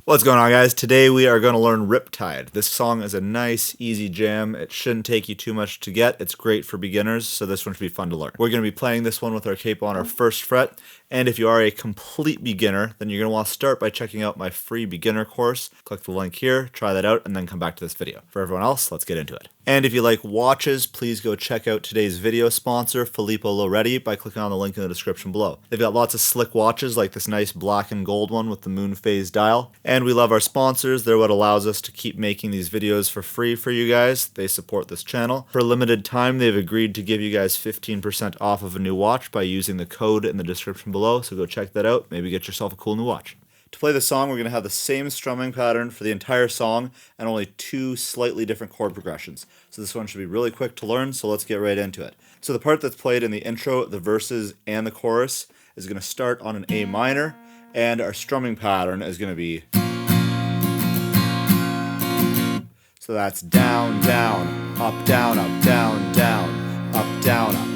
What's going on, guys? Today we are going to learn Riptide. This song is a nice, easy jam. It shouldn't take you too much to get. It's great for beginners, so this one should be fun to learn. We're going to be playing this one with our capo on our first fret, and if you are a complete beginner, then you're going to want to start by checking out my free beginner course. Click the link here, try that out, and then come back to this video. For everyone else, let's get into it. And if you like watches, please go check out today's video sponsor, Filippo Loretti, by clicking on the link in the description below. They've got lots of slick watches like this nice black and gold one with the moon phase dial. And we love our sponsors. They're what allows us to keep making these videos for free for you guys. They support this channel. For a limited time, they've agreed to give you guys 15% off of a new watch by using the code in the description below. So go check that out. Maybe get yourself a cool new watch. To play the song, we're going to have the same strumming pattern for the entire song and only two slightly different chord progressions. So this one should be really quick to learn, so let's get right into it. So the part that's played in the intro, the verses, and the chorus is going to start on an A minor, and our strumming pattern is going to be... So that's down, down, up, down, up, down, down, up, down, up.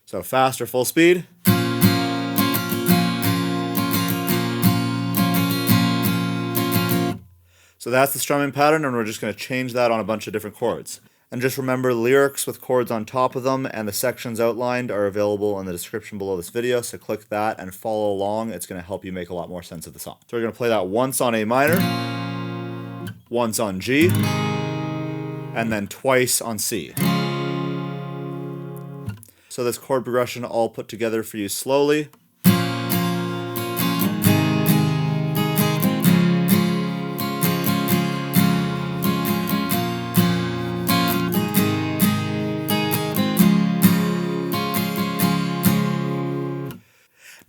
So fast or full speed. So that's the strumming pattern, and we're just going to change that on a bunch of different chords. And just remember, lyrics with chords on top of them and the sections outlined are available in the description below this video, so click that and follow along. It's going to help you make a lot more sense of the song. So we're going to play that once on A minor, once on G, and then twice on C. So this chord progression all put together for you slowly.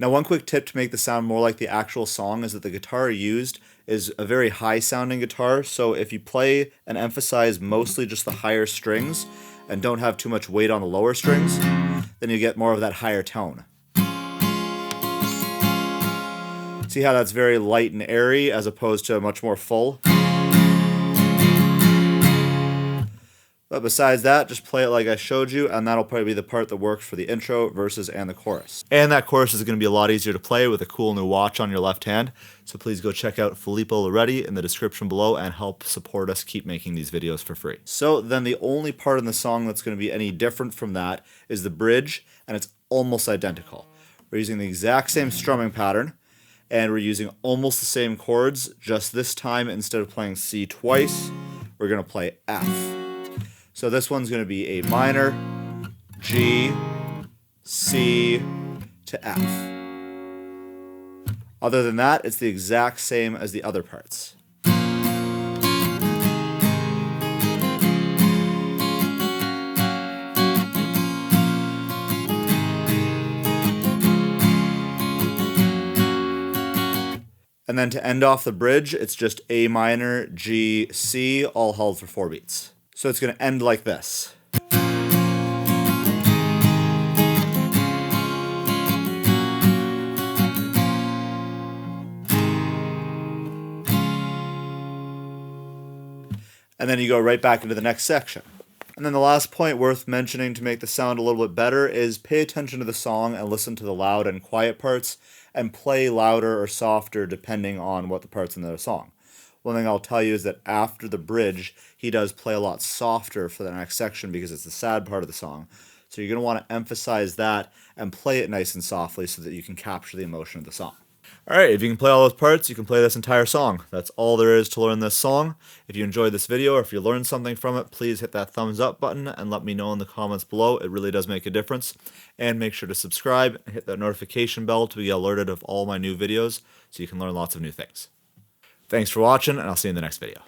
Now, one quick tip to make the sound more like the actual song is that the guitar used is a very high sounding guitar, so if you play and emphasize mostly just the higher strings and don't have too much weight on the lower strings, then you get more of that higher tone. See how that's very light and airy as opposed to much more full? But besides that, just play it like I showed you, and that'll probably be the part that works for the intro, verses, and the chorus. And that chorus is going to be a lot easier to play with a cool new watch on your left hand, so please go check out Filippo Loretti in the description below and help support us keep making these videos for free. So then the only part in the song that's going to be any different from that is the bridge, and it's almost identical. We're using the exact same strumming pattern, and we're using almost the same chords, just this time instead of playing C twice, we're going to play F. So this one's going to be A minor, G, C to F. Other than that, it's the exact same as the other parts. And then to end off the bridge, it's just A minor, G, C, all held for 4 beats. So it's going to end like this. And then you go right back into the next section. And then the last point worth mentioning to make the sound a little bit better is pay attention to the song and listen to the loud and quiet parts and play louder or softer depending on what the parts in the song. One thing I'll tell you is that after the bridge, he does play a lot softer for the next section because it's the sad part of the song. So you're going to want to emphasize that and play it nice and softly so that you can capture the emotion of the song. Alright, if you can play all those parts, you can play this entire song. That's all there is to learn this song. If you enjoyed this video or if you learned something from it, please hit that thumbs up button and let me know in the comments below. It really does make a difference. And make sure to subscribe and hit that notification bell to be alerted of all my new videos so you can learn lots of new things. Thanks for watching, and I'll see you in the next video.